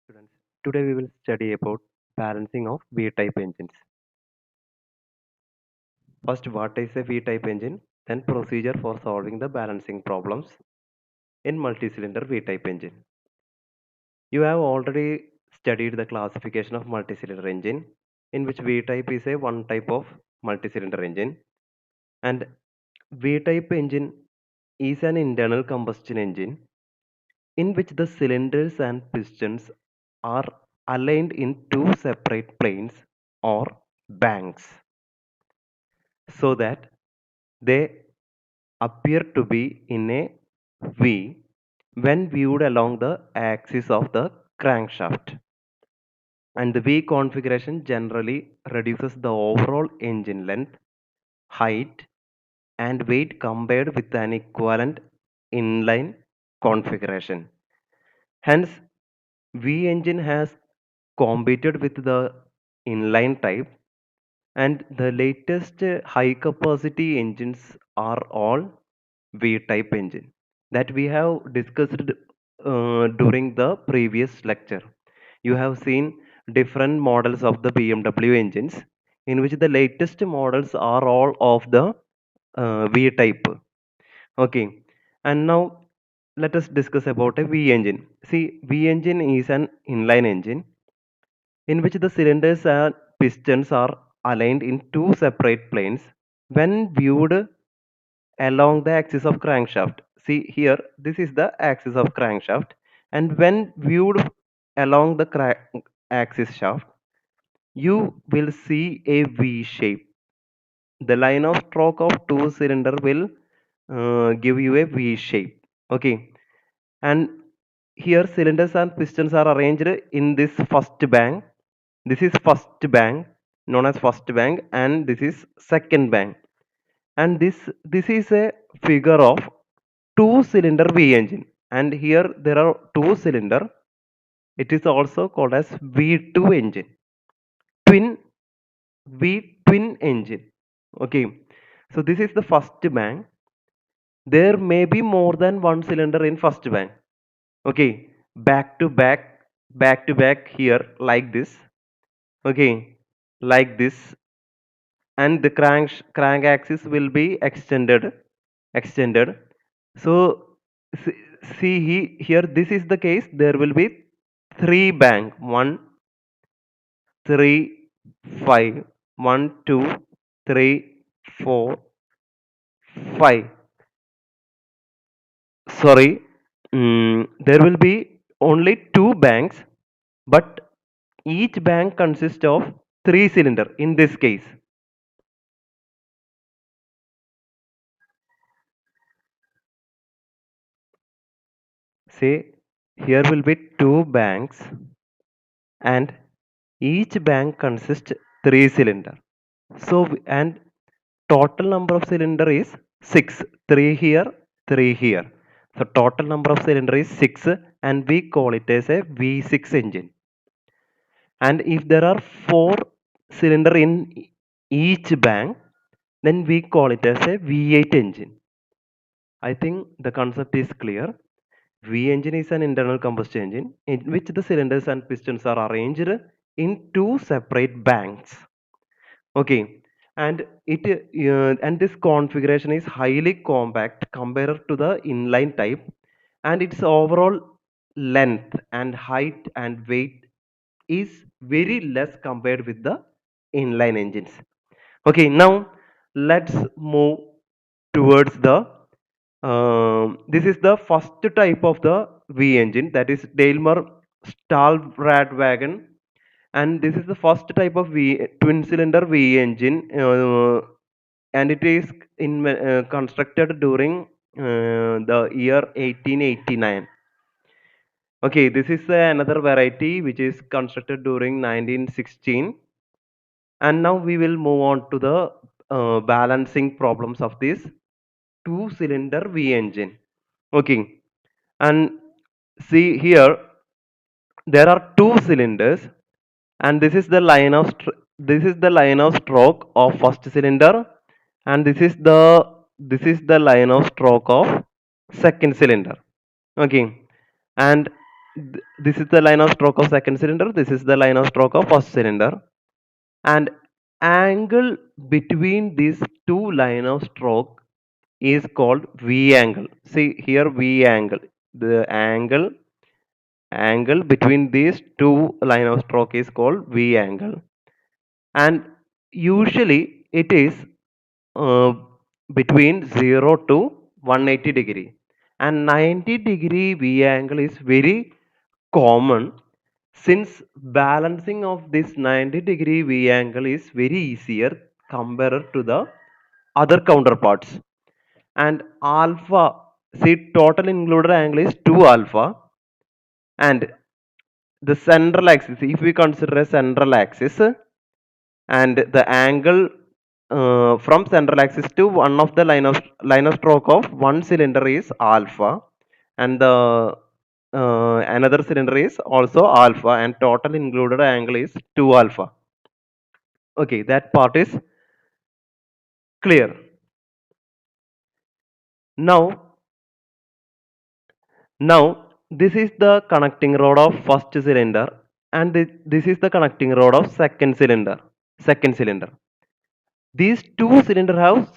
Students, today we will study about balancing of V-type engines. First, what is a V-type engine? Then procedure for solving the balancing problems in multi-cylinder V-type engine. You have already studied the classification of multi-cylinder engine, in which V-type is a one type of multi-cylinder engine, and V-type engine is an internal combustion engine in which the cylinders and pistons are aligned in two separate planes or banks so that they appear to be in a V when viewed along the axis of the crankshaft. And the V configuration generally reduces the overall engine length, height, and weight compared with an equivalent inline configuration. Hence, V engine has competed with the inline type, and the latest high capacity engines are all V type engine that we have discussed during the previous lecture. You have seen different models of the BMW engines, in which the latest models are all of the V type. Okay, and now let us discuss about a V engine. See, V engine is an inline engine in which the cylinders and pistons are aligned in two separate planes when viewed along the axis of crankshaft. See here, this is the axis of crankshaft, and when viewed along the axis shaft, you will see a V shape. The line of stroke of two cylinder will give you a V shape. Okay, and here cylinders and pistons are arranged in this first bank. This is first bank, known as first bank, and this is second bank. And this is a figure of two cylinder V engine. And here there are two cylinder. It is also called as V2 engine. Twin V twin engine. Okay. So this is the first bank. There may be more than one cylinder in first bank. Okay, back to back here like this. Okay, like this, and the crank axis will be extended. So see, here this is the case. There will be three bank: one, three, five, one, two, three, four, five. Sorry, there will be only two banks, but each bank consists of three cylinder in this case. Say here will be two banks, and each bank consists three cylinder. So and total number of cylinder is six. Three here, three here. So total number of cylinder is six, and we call it as a V6 engine. And if there are four cylinder in each bank, then we call it as a V8 engine. I think the concept is clear. V engine is an internal combustion engine in which the cylinders and pistons are arranged in two separate banks. Okay, and and this configuration is highly compact compared to the inline type, and its overall length and height and weight is very less compared with the inline engines. Okay, now let's move towards the this is the first type of the V engine, that is Daimler Stahlradwagen, and this is the first type of V twin cylinder V engine, and it is constructed during the year 1889. Okay, this is another variety which is constructed during 1916, and now we will move on to the balancing problems of this two cylinder V engine. Okay, and see here there are two cylinders, and this is the line of stroke of first cylinder, and this is the line of stroke of second cylinder. Okay, and This is the line of stroke of second cylinder. This is the line of stroke of first cylinder. And angle between these two line of stroke is called V angle. See here, V angle. The angle between these two line of stroke is called V angle. And usually it is uh, between 0 to 180 degree, and 90-degree V angle is very common, since balancing of this 90-degree V angle is very easier compared to the other counterparts. And alpha, see, total included angle is 2 alpha, and the central axis, if we consider a central axis, and the angle from central axis to one of the line of stroke of one cylinder is alpha, and the another cylinder is also alpha, and total included angle is 2 alpha. Okay, that part is clear. Now now this is the connecting rod of first cylinder, and this is the connecting rod of second cylinder. These two cylinder have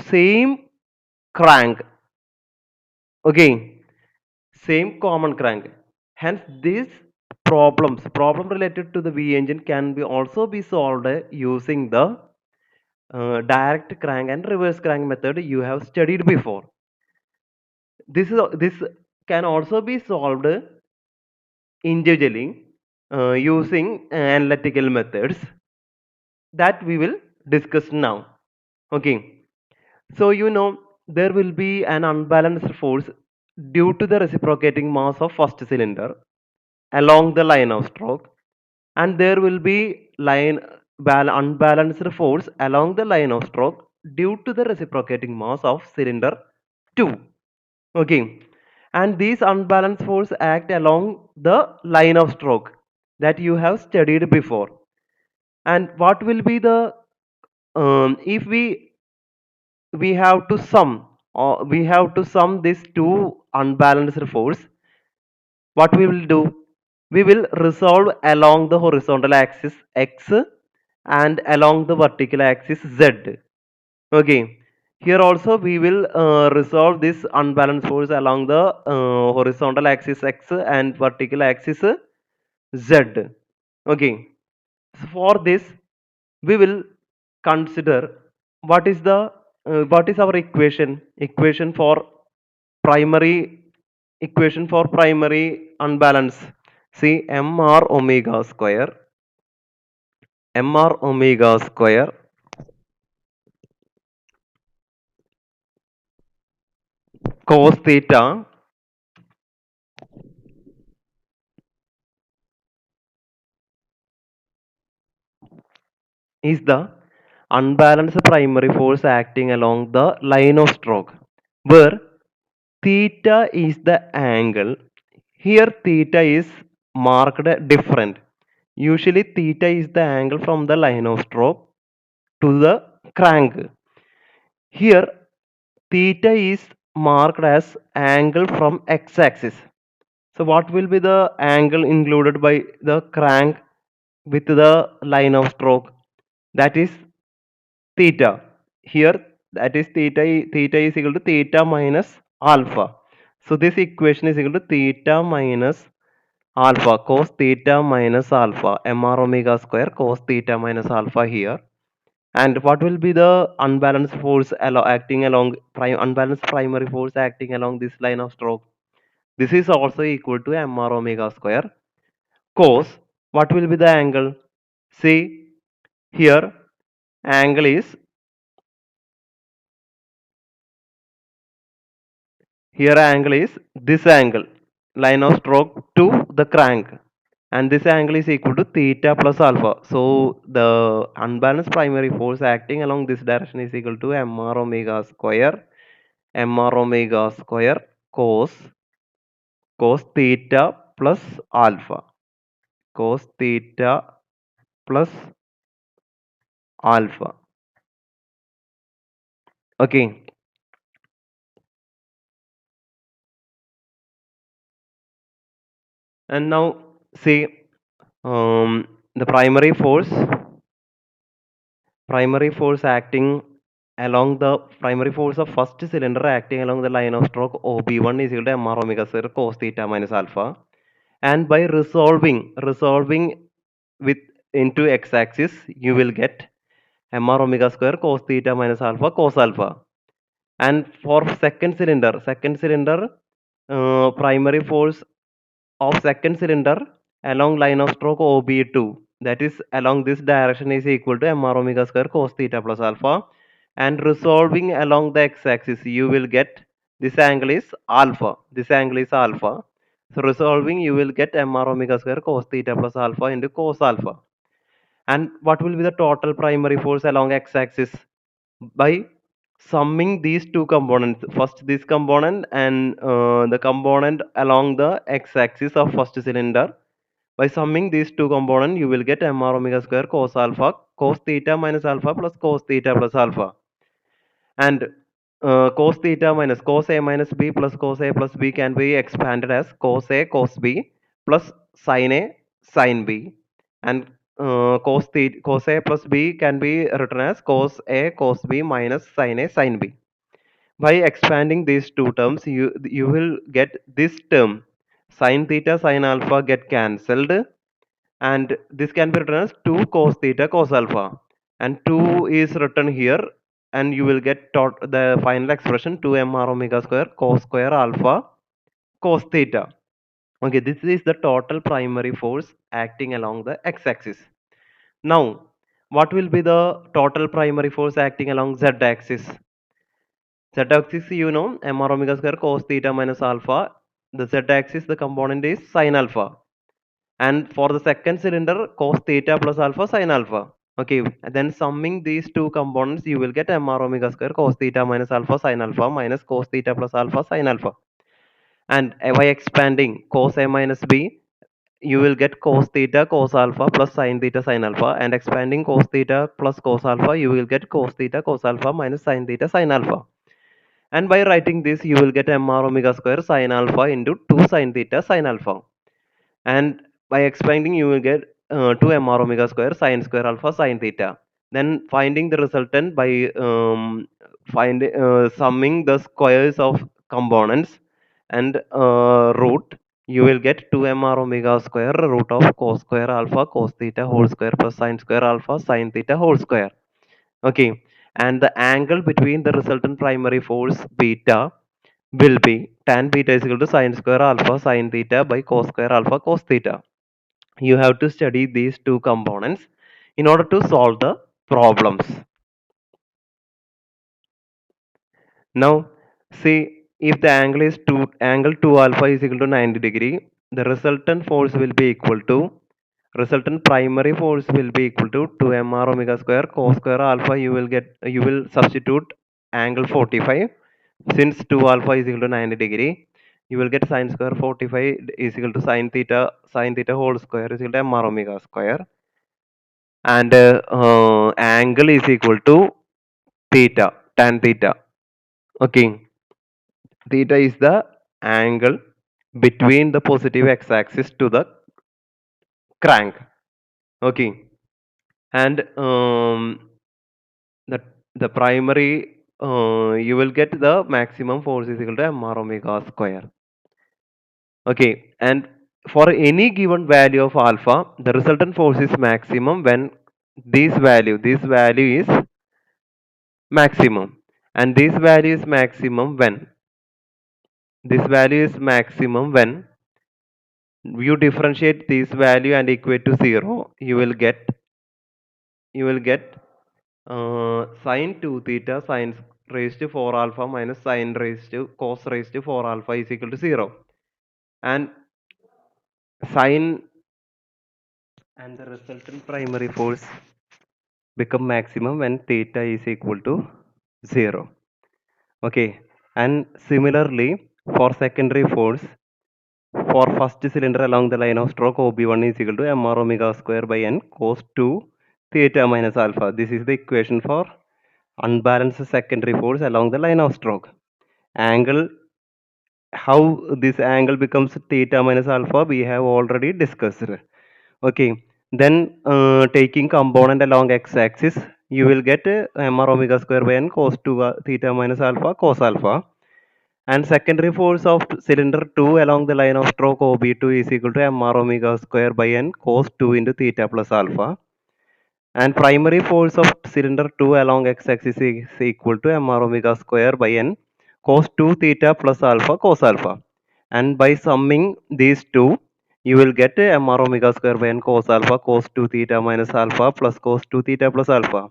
same crank. Okay, same common crank. Hence, these problem related to the V engine can be also be solved using the direct crank and reverse crank method you have studied before. This can also be solved individually using analytical methods that we will discuss now. Okay, so there will be an unbalanced force due to the reciprocating mass of first cylinder along the line of stroke, and there will be unbalanced force along the line of stroke due to the reciprocating mass of cylinder 2. Okay, and these unbalanced force act along the line of stroke that you have studied before. And what will be the if we have to sum, or we have to sum these two unbalanced force, what we will do, we will resolve along the horizontal axis x and along the vertical axis z. Okay, here also we will resolve this unbalanced force along the horizontal axis x and vertical axis z. Okay, so for this we will consider what is our equation for primary unbalance. See, mr omega square cos theta is the unbalanced primary force acting along the line of stroke, where theta is the angle. Here theta is marked different. Usually theta is the angle from the line of stroke to the crank. Here theta is marked as angle from x-axis. So what will be the angle included by the crank with the line of stroke? That is theta. Here, that is theta is equal to theta minus alpha. So this equation is equal to theta minus alpha, cos theta minus alpha, mr omega square cos theta minus alpha here. And what will be the unbalanced force acting along unbalanced primary force acting along this line of stroke? This is also equal to mr omega square cos, what will be the angle? See, here angle is, here angle is this angle, line of stroke to the crank, and this angle is equal to theta plus alpha. So the unbalanced primary force acting along this direction is equal to mr omega square cos theta plus alpha, cos theta plus alpha. Okay, And now see, the primary force acting along the primary force of first cylinder acting along the line of stroke OB1 is equal to MR omega square cos theta minus alpha. And by resolving with into x-axis, you will get MR omega square cos theta minus alpha cos alpha. And for second cylinder, primary force of second cylinder along line of stroke OB2, that is along this direction, is equal to MR omega square cos theta plus alpha. And resolving along the x-axis, you will get this angle is alpha. This angle is alpha. So resolving, you will get MR omega square cos theta plus alpha into cos alpha. And what will be the total primary force along x-axis? By summing these two components, first this component and the component along the x-axis of first cylinder, by summing these two components, you will get MR omega square cos alpha cos theta minus alpha plus cos theta plus alpha. And cos theta minus cos A minus B plus cos A plus B can be expanded as cos A cos B plus sin A sin B. And cos A plus B can be written as cos A cos B minus sin A sin B. By expanding these two terms, you will get this term sin theta sin alpha get cancelled, and this can be written as 2 cos theta cos alpha, and 2 is written here, and you will get the final expression 2 mr omega square cos square alpha cos theta. Okay, this is the total primary force acting along the x-axis. Now, what will be the total primary force acting along z-axis? Z-axis, you know, mr omega square cos theta minus alpha. The z-axis, the component is sin alpha. And for the second cylinder, cos theta plus alpha sin alpha. Okay, and then summing these two components, you will get mr omega square cos theta minus alpha sin alpha minus cos theta plus alpha sin alpha. And by expanding cos A minus B, you will get cos theta cos alpha plus sin theta sin alpha. And expanding cos theta plus cos alpha, you will get cos theta cos alpha minus sin theta sin alpha. And by writing this, you will get mr omega square sin alpha into 2 sin theta sin alpha. And by expanding, you will get 2 mr omega square sin square alpha sin theta. Then finding the resultant by summing the squares of components and root, you will get 2 mr omega square root of cos square alpha cos theta whole square plus sin square alpha sin theta whole square. Okay, and the angle between the resultant primary force beta will be tan beta is equal to sin square alpha sin theta by cos square alpha cos theta. You have to study these two components in order to solve the problems. Now, see, if the angle 2 alpha is equal to 90 degree, the resultant primary force will be equal to 2 mr omega square cos square alpha. You will substitute angle 45. Since 2 alpha is equal to 90 degree, you will get sin square 45 is equal to sin theta whole square is equal to mr omega square. And angle is equal to theta, tan theta. Okay, theta is the angle between the positive x-axis to the crank. Okay, and the the primary, you will get the maximum force is equal to mr omega square. Okay, and for any given value of alpha, the resultant force is maximum when this value is maximum, and this value is maximum when you differentiate this value and equate to 0. You will get sine 2 theta sine raised to 4 alpha minus sine raised to cos raised to 4 alpha is equal to 0. And sine and the resultant primary force become maximum when theta is equal to 0. Okay, and similarly for secondary force, for first cylinder along the line of stroke, OB1 is equal to mr omega square by n cos 2 theta minus alpha. This is the equation for unbalanced secondary force along the line of stroke. Angle how this angle becomes theta minus alpha we have already discussed. Okay, then taking component along x-axis, you will get mr omega square by n cos 2 theta minus alpha cos alpha. And secondary force of cylinder 2 along the line of stroke OB2 is equal to mr omega square by n cos 2 into theta plus alpha. And primary force of cylinder 2 along x-axis is equal to mr omega square by n cos 2 theta plus alpha cos alpha. And by summing these two, you will get mr omega square by n cos alpha cos 2 theta minus alpha plus cos 2 theta plus alpha.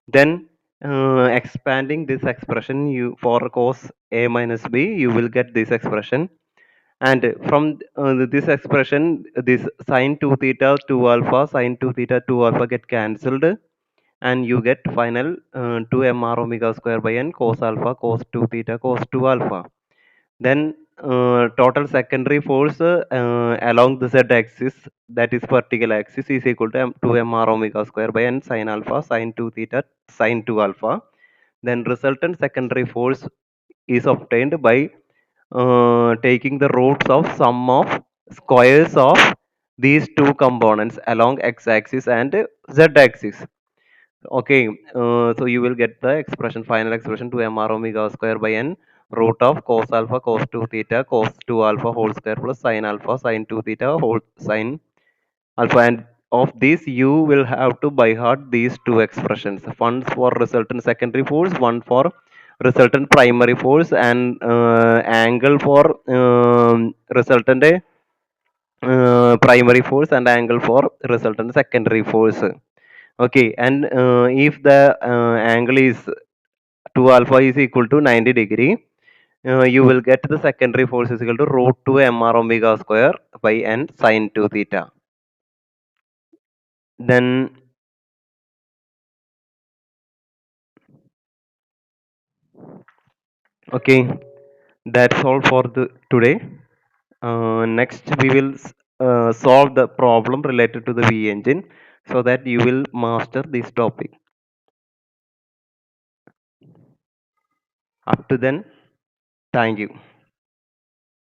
Then expanding this expression, you for cos a minus b, you will get this expression. And from this expression, this sine 2 theta 2 alpha sine 2 theta 2 alpha get cancelled, and you get final 2 mr omega square by n cos alpha cos 2 theta cos 2 alpha. Then total secondary force along the z axis, that is vertical axis, is equal to 2 mr omega square by n sin alpha sin 2 theta sin 2 alpha. Then resultant secondary force is obtained by taking the roots of sum of squares of these two components along x-axis and z-axis. Okay, so you will get the expression, final expression to mr omega square by n root of cos alpha cos 2 theta cos 2 alpha whole square plus sin alpha sin 2 theta whole sin alpha. And of this you will have to by heart these two expressions, one for resultant secondary force, one for resultant primary force, and angle for resultant primary force and angle for resultant secondary force. Okay, and if the angle is 2 alpha is equal to 90 degree, you will get the secondary force is equal to root 2 mr omega square by n sin 2 theta. Then okay, that's all for the today. Next we will solve the problem related to the V engine, so that you will master this topic. Up to then, thank you.